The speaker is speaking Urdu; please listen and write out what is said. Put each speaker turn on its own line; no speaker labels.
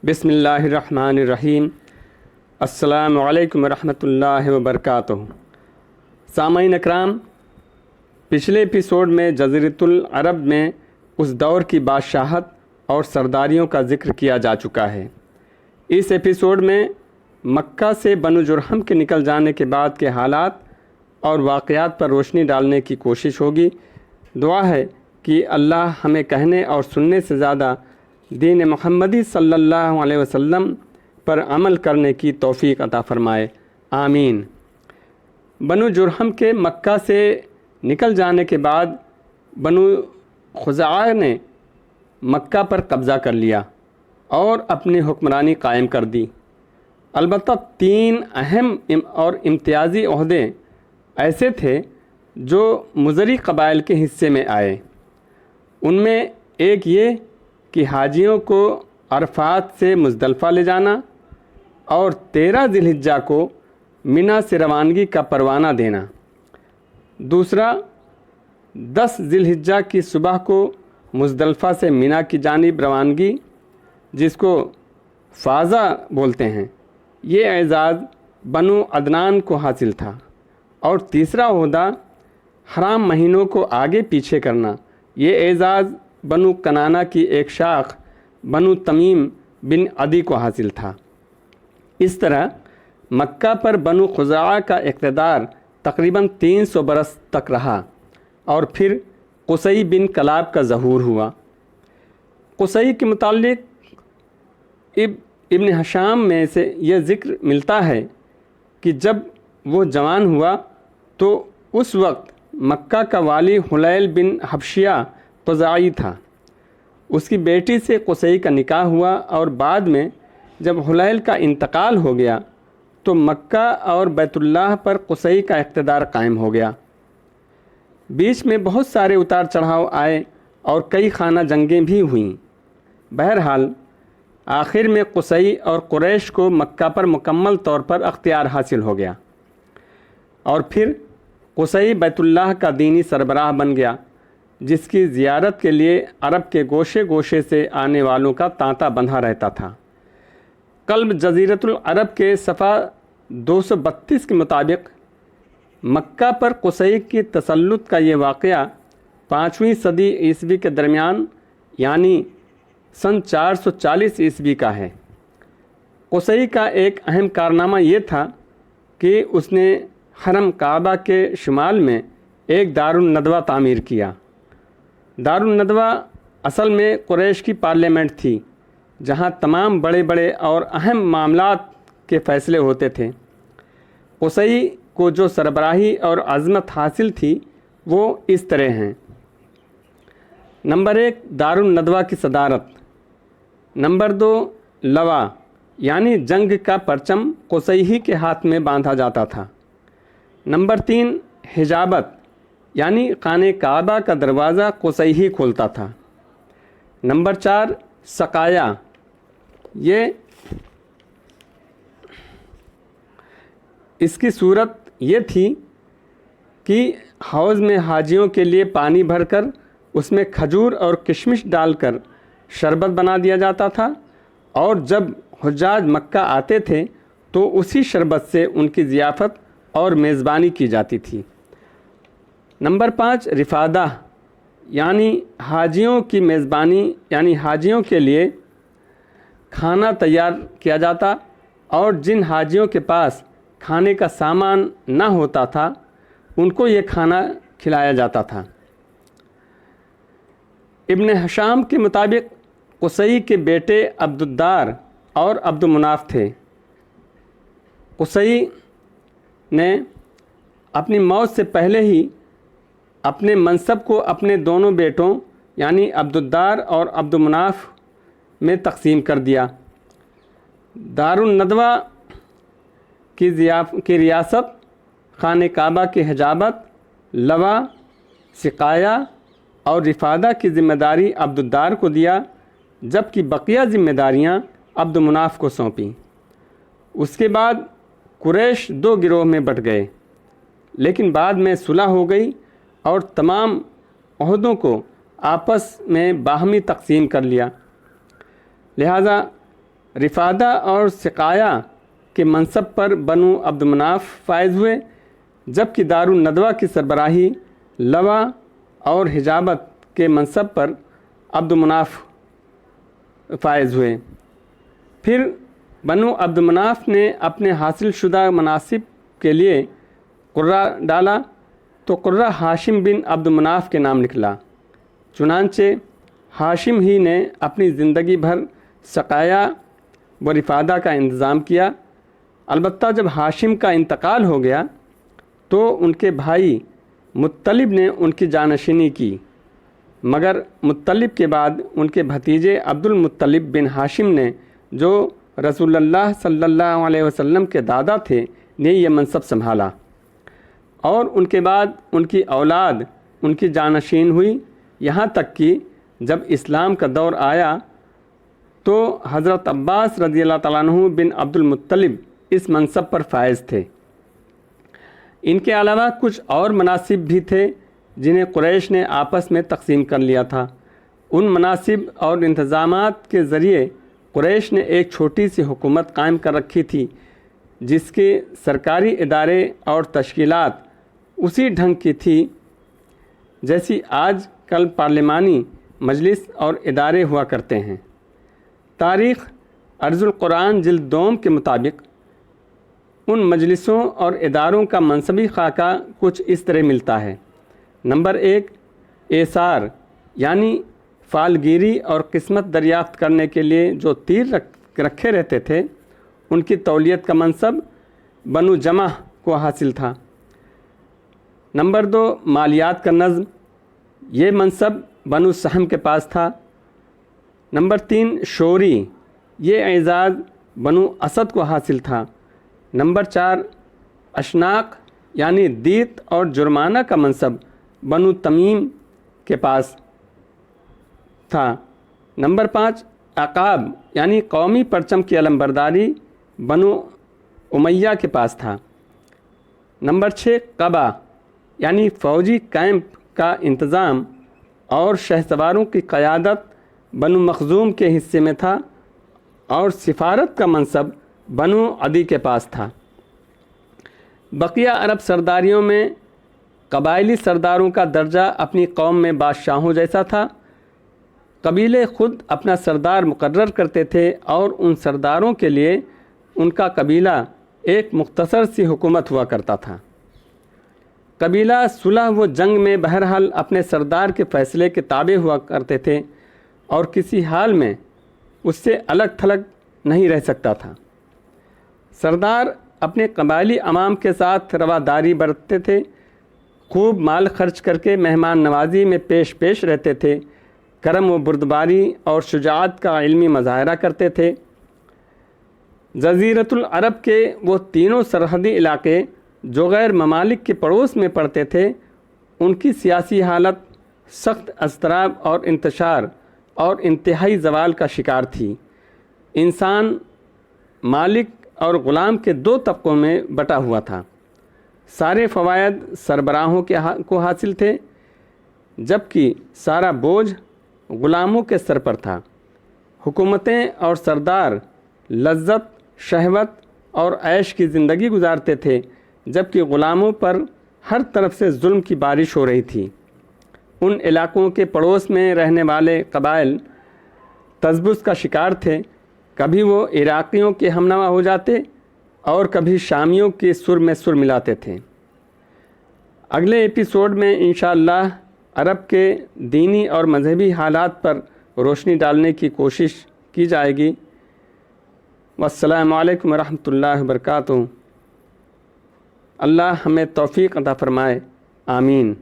بسم اللہ الرحمن الرحیم۔ السلام علیکم ورحمۃ اللہ وبرکاتہ۔ سامعین اکرام، پچھلے ایپیسوڈ میں جزیرۃ العرب میں اس دور کی بادشاہت اور سرداریوں کا ذکر کیا جا چکا ہے۔ اس ایپیسوڈ میں مکہ سے بنو جرہم کے نکل جانے کے بعد کے حالات اور واقعات پر روشنی ڈالنے کی کوشش ہوگی۔ دعا ہے کہ اللہ ہمیں کہنے اور سننے سے زیادہ دین محمدی صلی اللہ علیہ وسلم پر عمل کرنے کی توفیق عطا فرمائے، آمین۔ بنو جرہم کے مکہ سے نکل جانے کے بعد بنو خزاعہ نے مکہ پر قبضہ کر لیا اور اپنی حکمرانی قائم کر دی۔ البتہ تین اہم اور امتیازی عہدے ایسے تھے جو مضری قبائل کے حصے میں آئے۔ ان میں ایک یہ کہ حاجیوں کو عرفات سے مزدلفہ لے جانا اور 13 ذی الحجہ کو منی سے روانگی کا پروانہ دینا۔ دوسرا 10 ذی الحجہ کی صبح کو مزدلفہ سے منی کی جانب روانگی، جس کو فاضہ بولتے ہیں۔ یہ اعزاز بنو عدنان کو حاصل تھا۔ اور تیسرا عہدہ حرام مہینوں کو آگے پیچھے کرنا۔ یہ اعزاز بنو کنانہ کی ایک شاخ بنو تمیم بن عدی کو حاصل تھا۔ اس طرح مکہ پر بنو خزاعہ کا اقتدار تقریباً 300 برس تک رہا اور پھر قصی بن کلاب کا ظہور ہوا۔ قصی کے متعلق ابن ہشام میں سے یہ ذکر ملتا ہے کہ جب وہ جوان ہوا تو اس وقت مکہ کا والی حلیل بن حبشیہ قزاعی تھا۔ اس کی بیٹی سے قصی کا نکاح ہوا اور بعد میں جب حلیل کا انتقال ہو گیا تو مکہ اور بیت اللہ پر قصی کا اقتدار قائم ہو گیا۔ بیچ میں بہت سارے اتار چڑھاؤ آئے اور کئی خانہ جنگیں بھی ہوئیں۔ بہرحال آخر میں قصی اور قریش کو مکہ پر مکمل طور پر اختیار حاصل ہو گیا اور پھر قصی بیت اللہ کا دینی سربراہ بن گیا، جس کی زیارت کے لیے عرب کے گوشے گوشے سے آنے والوں کا تانتا بندھا رہتا تھا۔ قلب جزیرۃ العرب کے صفحہ 232 کے مطابق مکہ پر قصی کی تسلط کا یہ واقعہ 5ویں صدی عیسوی کے درمیان یعنی سن 440 عیسوی کا ہے۔ قصی کا ایک اہم کارنامہ یہ تھا کہ اس نے حرم کعبہ کے شمال میں ایک دارالندوہ تعمیر کیا۔ دارالندوہ اصل میں قریش کی پارلیمنٹ تھی، جہاں تمام بڑے بڑے اور اہم معاملات کے فیصلے ہوتے تھے۔ قصی کو جو سربراہی اور عظمت حاصل تھی وہ اس طرح ہیں: نمبر 1 دارالندوہ کی صدارت، نمبر 2 لوا یعنی جنگ کا پرچم قصی ہی کے ہاتھ میں باندھا جاتا تھا، نمبر 3 حجابت یعنی خانہ کعبہ کا دروازہ قصی ہی کھولتا تھا، نمبر 4 سقایا، اس کی صورت یہ تھی کہ حوض میں حاجیوں کے لیے پانی بھر کر اس میں کھجور اور کشمش ڈال کر شربت بنا دیا جاتا تھا اور جب حجاج مکہ آتے تھے تو اسی شربت سے ان کی ضیافت اور میزبانی کی جاتی تھی۔ نمبر 5 رفادہ یعنی حاجیوں کی میزبانی، یعنی حاجیوں کے لیے کھانا تیار کیا جاتا اور جن حاجیوں کے پاس کھانے کا سامان نہ ہوتا تھا ان کو یہ کھانا کھلایا جاتا تھا۔ ابن ہشام کے مطابق قصی کے بیٹے عبدالدار اور عبدالمناف تھے۔ قصی نے اپنی موت سے پہلے ہی اپنے منصب کو اپنے دونوں بیٹوں یعنی عبدالدار اور عبدالمناف میں تقسیم کر دیا۔ دارالندوہ کی ریاست، خانہ کعبہ کی حجابت، لوا، سقایا اور رفادہ کی ذمہ داری عبدالدار کو دیا، جبکہ بقیہ ذمہ داریاں عبدالمناف کو سونپیں۔ اس کے بعد قریش 2 گروہ میں بٹ گئے، لیکن بعد میں صلح ہو گئی اور تمام عہدوں کو آپس میں باہمی تقسیم کر لیا۔ لہذا رفادہ اور سقایا کے منصب پر بنو عبد مناف فائز ہوئے، جبکہ دارالندوہ کی سربراہی، لوا اور حجابت کے منصب پر عبد مناف فائز ہوئے۔ پھر بنو عبد مناف نے اپنے حاصل شدہ مناصب کے لیے قرہ ڈالا تو قرہ ہاشم بن عبد مناف کے نام نکلا۔ چنانچہ ہاشم ہی نے اپنی زندگی بھر سقایا و رفادہ کا انتظام کیا۔ البتہ جب ہاشم کا انتقال ہو گیا تو ان کے بھائی مطلب نے ان کی جانشینی کی، مگر مطلب کے بعد ان کے بھتیجے عبد المطلب بن ہاشم نے، جو رسول اللہ صلی اللہ علیہ وسلم کے دادا تھے، نے یہ منصب سنبھالا، اور ان کے بعد ان کی اولاد ان کی جانشین ہوئی، یہاں تک کہ جب اسلام کا دور آیا تو حضرت عباس رضی اللہ تعالیٰ عنہ بن عبد المطلب اس منصب پر فائز تھے۔ ان کے علاوہ کچھ اور مناصب بھی تھے جنہیں قریش نے آپس میں تقسیم کر لیا تھا۔ ان مناصب اور انتظامات کے ذریعے قریش نے ایک چھوٹی سی حکومت قائم کر رکھی تھی، جس کے سرکاری ادارے اور تشکیلات اسی ڈھنگ کی تھی جیسی آج کل پارلیمانی مجلس اور ادارے ہوا کرتے ہیں۔ تاریخ ارض القرآن جلد 2 کے مطابق ان مجلسوں اور اداروں کا منصبی خاکہ کچھ اس طرح ملتا ہے۔ نمبر 1، ایثار یعنی فالگیری اور قسمت دریافت کرنے کے لیے جو تیر رکھے رہتے تھے، ان کی تولیت کا منصب بنو جمح کو حاصل تھا۔ نمبر 2، مالیات کا نظم، یہ منصب بنو سہم کے پاس تھا۔ نمبر 3، شوری، یہ اعزاز بنو اسد کو حاصل تھا۔ نمبر 4، اشناق یعنی دیت اور جرمانہ کا منصب بنو تمیم کے پاس تھا۔ نمبر 5، عقاب یعنی قومی پرچم کی علمبرداری بنو امیہ کے پاس تھا۔ نمبر 6، قبا یعنی فوجی کیمپ کا انتظام اور شہ سواروں کی قیادت بنو مخزوم کے حصے میں تھا، اور سفارت کا منصب بنو عدی کے پاس تھا۔ بقیہ عرب سرداریوں میں قبائلی سرداروں کا درجہ اپنی قوم میں بادشاہوں جیسا تھا۔ قبیلے خود اپنا سردار مقرر کرتے تھے، اور ان سرداروں کے لیے ان کا قبیلہ ایک مختصر سی حکومت ہوا کرتا تھا۔ قبیلہ صلح و جنگ میں بہرحال اپنے سردار کے فیصلے کے تابع ہوا کرتے تھے، اور کسی حال میں اس سے الگ تھلگ نہیں رہ سکتا تھا۔ سردار اپنے قبائلی عوام کے ساتھ رواداری برتتے تھے، خوب مال خرچ کر کے مہمان نوازی میں پیش رہتے تھے، کرم و بردباری اور شجاعت کا علمی مظاہرہ کرتے تھے۔ جزیرۃ العرب کے وہ تینوں سرحدی علاقے جو غیر ممالک کے پڑوس میں پڑتے تھے، ان کی سیاسی حالت سخت اضطراب اور انتشار اور انتہائی زوال کا شکار تھی۔ انسان مالک اور غلام کے 2 طبقوں میں بٹا ہوا تھا۔ سارے فوائد سربراہوں کو حاصل تھے، جبکہ سارا بوجھ غلاموں کے سر پر تھا۔ حکومتیں اور سردار لذت، شہوت اور عیش کی زندگی گزارتے تھے، جبکہ غلاموں پر ہر طرف سے ظلم کی بارش ہو رہی تھی۔ ان علاقوں کے پڑوس میں رہنے والے قبائل تذبذب کا شکار تھے، کبھی وہ عراقیوں کے ہمنوا ہو جاتے اور کبھی شامیوں کے سر میں سر ملاتے تھے۔ اگلے ایپیسوڈ میں انشاءاللہ عرب کے دینی اور مذہبی حالات پر روشنی ڈالنے کی کوشش کی جائے گی۔ والسلام علیکم ورحمۃ اللہ وبرکاتہ۔ اللہ ہمیں توفیق عطا فرمائے، آمین۔